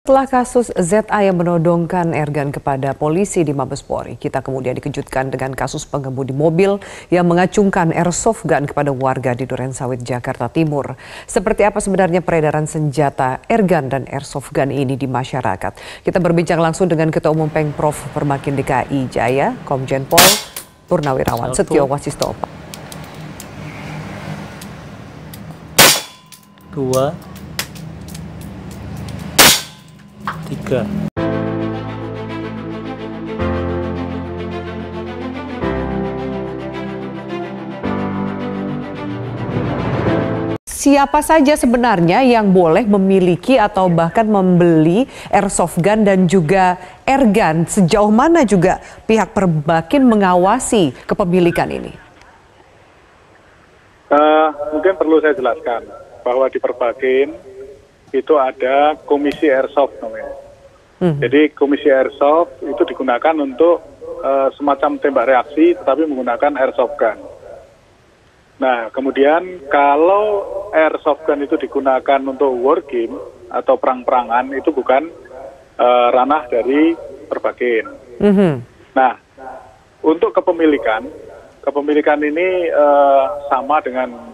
Setelah kasus ZA yang menodongkan Ergan kepada polisi di Mabespori, kita kemudian dikejutkan dengan kasus pengemudi mobil yang mengacungkan airsoft gun kepada warga di Durensawit, Jakarta Timur. Seperti apa sebenarnya peredaran senjata airgun dan airsoft gun ini di masyarakat? Kita berbincang langsung dengan Ketua Umum Pengprov Perbakin DKI Jaya, Komjen Pol Purnawirawan Setio Wasisto. 2, 3. Siapa saja sebenarnya yang boleh memiliki atau bahkan membeli airsoft gun dan juga airgun? Sejauh mana juga pihak Perbakin mengawasi kepemilikan ini? Mungkin perlu saya jelaskan bahwa di Perbakin itu ada komisi airsoft namanya. Jadi komisi airsoft itu digunakan untuk semacam tembak reaksi tetapi menggunakan airsoft gun. Nah, kemudian kalau airsoft gun itu digunakan untuk war game atau perang-perangan itu bukan ranah dari Perbakin. Nah, untuk kepemilikan ini sama dengan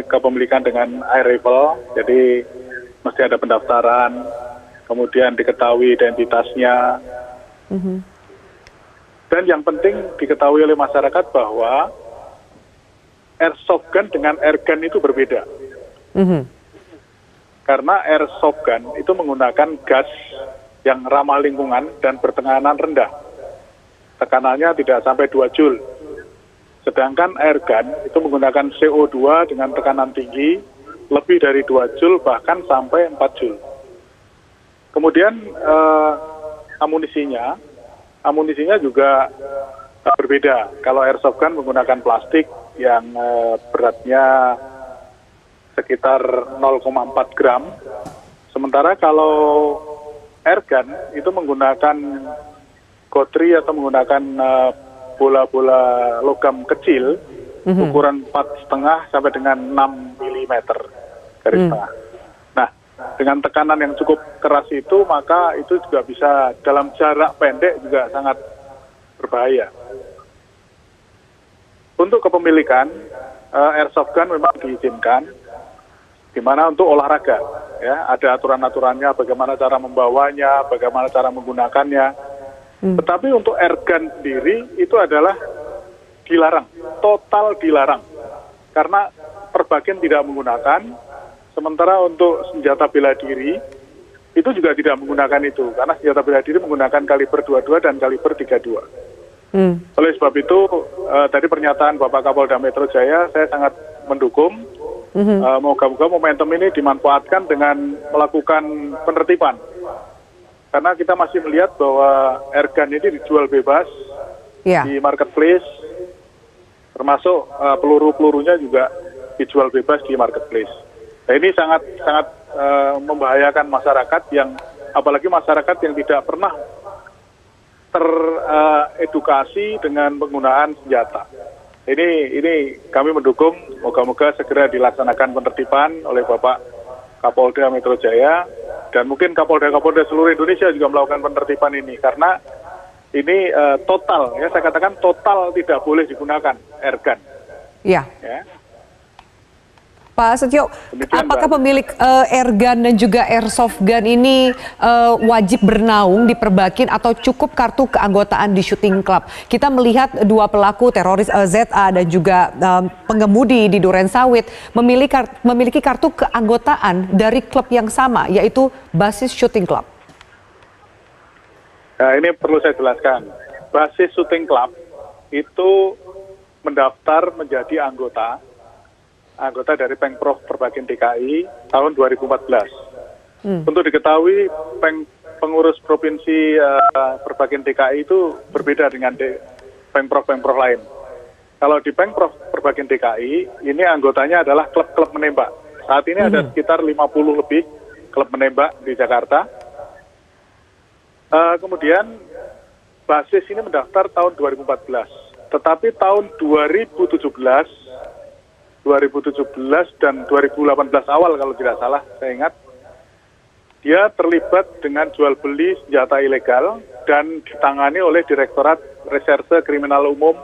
kepemilikan dengan air rifle, jadi mesti ada pendaftaran, kemudian diketahui identitasnya, dan yang penting diketahui oleh masyarakat bahwa airsoft gun dengan airgun itu berbeda. Karena airsoft gun itu menggunakan gas yang ramah lingkungan dan bertekanan rendah. Tekanannya tidak sampai 2 joule. Sedangkan airgun itu menggunakan CO2 dengan tekanan tinggi, lebih dari 2 joule bahkan sampai 4 joule. Kemudian amunisinya juga berbeda. Kalau airsoft gun menggunakan plastik yang beratnya sekitar 0,4 gram. Sementara kalau airgun itu menggunakan gotri atau menggunakan bola-bola logam kecil, ukuran 4,5 sampai dengan 6 mm garis tengah. Nah, dengan tekanan yang cukup keras itu, maka itu juga bisa dalam jarak pendek juga sangat berbahaya. Untuk kepemilikan, airsoft gun memang diizinkan, di mana untuk olahraga, ya ada aturan-aturannya, bagaimana cara membawanya, bagaimana cara menggunakannya. Tetapi untuk airgun sendiri itu adalah dilarang, total dilarang. Karena Perbakin tidak menggunakan, sementara untuk senjata bela diri itu juga tidak menggunakan itu. Karena senjata bela diri menggunakan kaliber 22 dan kaliber 32. Oleh sebab itu, tadi pernyataan Bapak Kapolda Metro Jaya, saya sangat mendukung. Moga-moga momentum ini dimanfaatkan dengan melakukan penertiban. Karena kita masih melihat bahwa airgun ini dijual bebas di marketplace, termasuk peluru-pelurunya juga dijual bebas di marketplace. Nah, ini sangat membahayakan masyarakat apalagi masyarakat yang tidak pernah teredukasi dengan penggunaan senjata. Ini kami mendukung, moga-moga segera dilaksanakan penertiban oleh Bapak Kapolda Metro Jaya. Dan mungkin Kapolda-Kapolda seluruh Indonesia juga melakukan penertiban ini, karena ini total, ya saya katakan total tidak boleh digunakan airgun. Ya. Pak Setio, demikian, apakah pemilik airgun dan juga airsoft gun ini wajib bernaung di Perbakin atau cukup kartu keanggotaan di shooting club? Kita melihat 2 pelaku teroris ZA dan juga pengemudi di Durensawit memiliki kartu keanggotaan dari klub yang sama, yaitu Basis Shooting Club. Nah, ini perlu saya jelaskan. Basis Shooting Club itu mendaftar menjadi anggota dari Pengprov Perbakin DKI tahun 2014. Untuk diketahui, pengurus provinsi Perbakin DKI itu berbeda dengan Pengprov-Pengprov lain. Kalau di Pengprov Perbakin DKI, ini anggotanya adalah klub-klub menembak. Saat ini ada sekitar 50 lebih klub menembak di Jakarta. Kemudian Basis ini mendaftar tahun 2014. Tetapi tahun 2017 dan 2018 awal kalau tidak salah, saya ingat, dia terlibat dengan jual beli senjata ilegal dan ditangani oleh Direktorat Reserse Kriminal Umum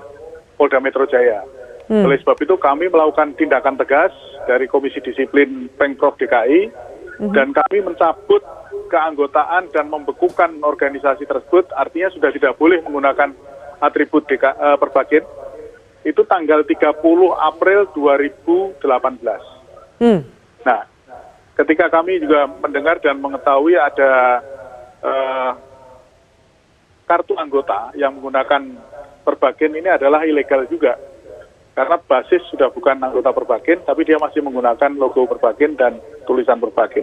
Polda Metro Jaya. Oleh sebab itu kami melakukan tindakan tegas dari Komisi Disiplin Pemprov DKI dan kami mencabut keanggotaan dan membekukan organisasi tersebut, artinya sudah tidak boleh menggunakan atribut Perbakin. Itu tanggal 30 April 2018. Nah, ketika kami juga mendengar dan mengetahui ada kartu anggota yang menggunakan Perbakin, ini adalah ilegal juga. Karena basis sudah bukan anggota Perbakin, tapi dia masih menggunakan logo Perbakin dan tulisan Perbakin.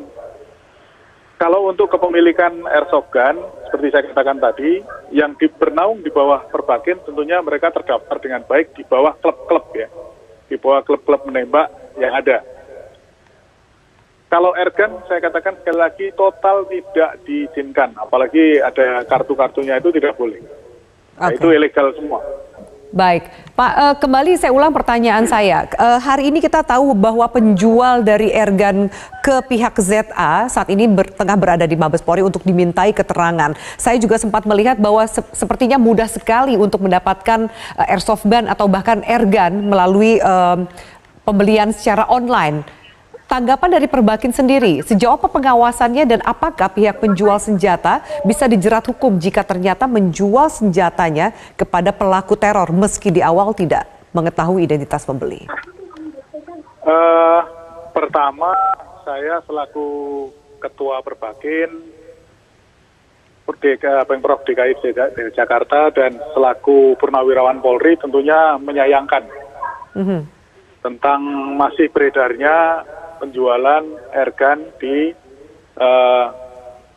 Kalau untuk kepemilikan airsoft gun, seperti saya katakan tadi, yang bernaung di bawah Perbakin tentunya mereka terdaftar dengan baik di bawah klub-klub ya, di bawah klub-klub menembak yang ada. Kalau airgun, saya katakan sekali lagi total tidak diizinkan, apalagi ada kartu-kartunya itu tidak boleh. Nah, itu ilegal semua. Baik, Pak, kembali saya ulang pertanyaan saya. Hari ini kita tahu bahwa penjual dari airgun ke pihak ZA saat ini tengah berada di Mabespori untuk dimintai keterangan. Saya juga sempat melihat bahwa sepertinya mudah sekali untuk mendapatkan airsoft gun atau bahkan airgun melalui pembelian secara online. Tanggapan dari Perbakin sendiri, sejauh apa pengawasannya dan apakah pihak penjual senjata bisa dijerat hukum jika ternyata menjual senjatanya kepada pelaku teror meski di awal tidak mengetahui identitas pembeli? Pertama, saya selaku Ketua Perbakin Pemprov DKI Jakarta dan selaku Purnawirawan Polri tentunya menyayangkan tentang masih beredarnya penjualan airgun di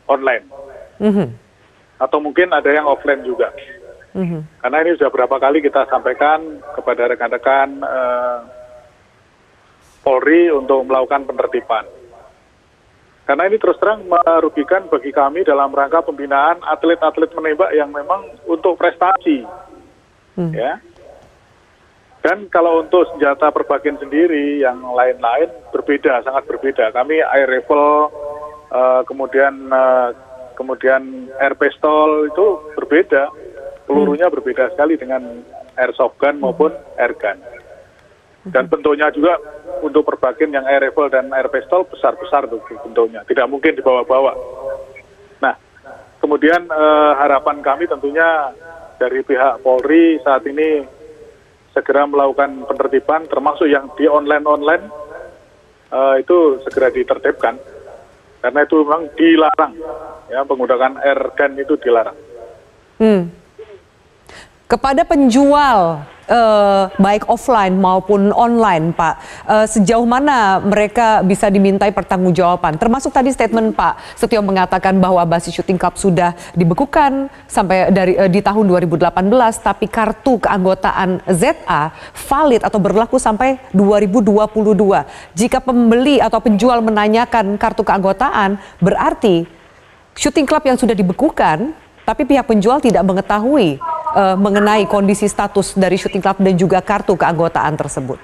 online, atau mungkin ada yang offline juga. Karena ini sudah berapa kali kita sampaikan kepada rekan-rekan Polri untuk melakukan penertiban. Karena ini terus terang merugikan bagi kami dalam rangka pembinaan atlet-atlet menembak yang memang untuk prestasi, ya. Dan kalau untuk senjata Perbakin sendiri yang lain-lain berbeda, sangat berbeda. Kami air rifle, kemudian air pistol itu berbeda, pelurunya berbeda sekali dengan airsoft gun maupun air gun. Dan bentuknya juga untuk Perbakin yang air rifle dan air pistol besar-besar tuh bentuknya, tidak mungkin dibawa-bawa. Nah, kemudian harapan kami tentunya dari pihak Polri saat ini segera melakukan penertiban, termasuk yang di online itu segera ditertibkan, karena itu memang dilarang, ya, penggunaan air gun itu dilarang. Kepada penjual baik offline maupun online, Pak, sejauh mana mereka bisa dimintai pertanggungjawaban? Termasuk tadi statement Pak Setio mengatakan bahwa basis shooting club sudah dibekukan sampai di tahun 2018, tapi kartu keanggotaan ZA valid atau berlaku sampai 2022. Jika pembeli atau penjual menanyakan kartu keanggotaan, berarti shooting club yang sudah dibekukan, tapi pihak penjual tidak mengetahui mengenai kondisi status dari shooting club dan juga kartu keanggotaan tersebut.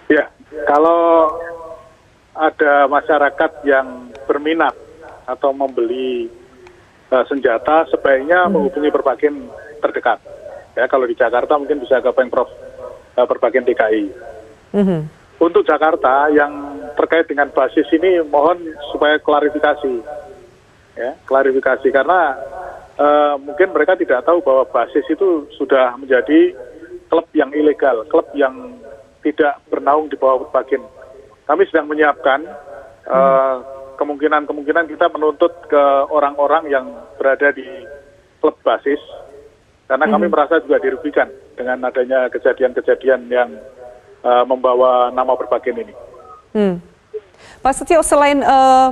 Ya, kalau ada masyarakat yang berminat atau membeli senjata, sebaiknya menghubungi Perbakin terdekat. Ya, kalau di Jakarta mungkin bisa ke Pemprov Perbakin DKI. Untuk Jakarta yang terkait dengan basis ini, mohon supaya klarifikasi. Ya, klarifikasi karena mungkin mereka tidak tahu bahwa basis itu sudah menjadi klub yang ilegal, klub yang tidak bernaung di bawah Perbakin. Kami sedang menyiapkan kemungkinan kita menuntut ke orang-orang yang berada di klub basis, karena kami merasa juga dirugikan dengan adanya kejadian-kejadian yang membawa nama Perbakin ini. Pak Setio, selain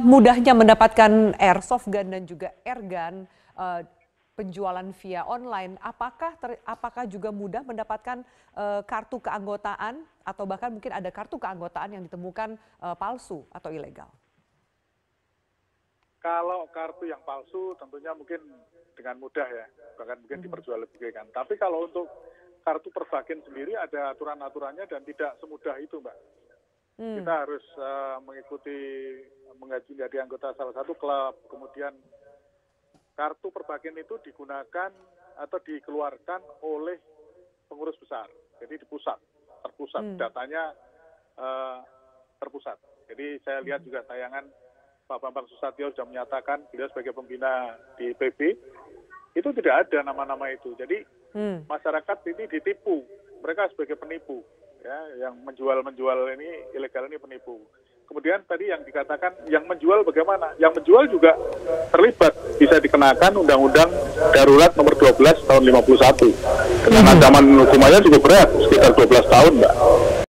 mudahnya mendapatkan airsoft gun dan juga airgun, penjualan via online, apakah juga mudah mendapatkan kartu keanggotaan atau bahkan mungkin ada kartu keanggotaan yang ditemukan palsu atau ilegal? Kalau kartu yang palsu tentunya mungkin dengan mudah ya, bahkan mungkin diperjualbelikan. Tapi kalau untuk kartu Perbakin sendiri ada aturan-aturannya dan tidak semudah itu, Mbak. Kita harus mengikuti menjadi anggota salah satu klub. Kemudian kartu Perbakin itu digunakan atau dikeluarkan oleh pengurus besar. Jadi terpusat datanya terpusat. Jadi saya lihat juga tayangan Pak Bambang Susatyo sudah menyatakan beliau sebagai pembina di PB itu tidak ada nama-nama itu. Jadi masyarakat ini ditipu, mereka sebagai penipu, ya, yang menjual ini ilegal ini penipu. Kemudian tadi yang dikatakan yang menjual bagaimana? Yang menjual juga terlibat, bisa dikenakan Undang-Undang Darurat Nomor 12 Tahun 51 dengan ancaman hukumannya cukup berat, sekitar 12 tahun, Mbak.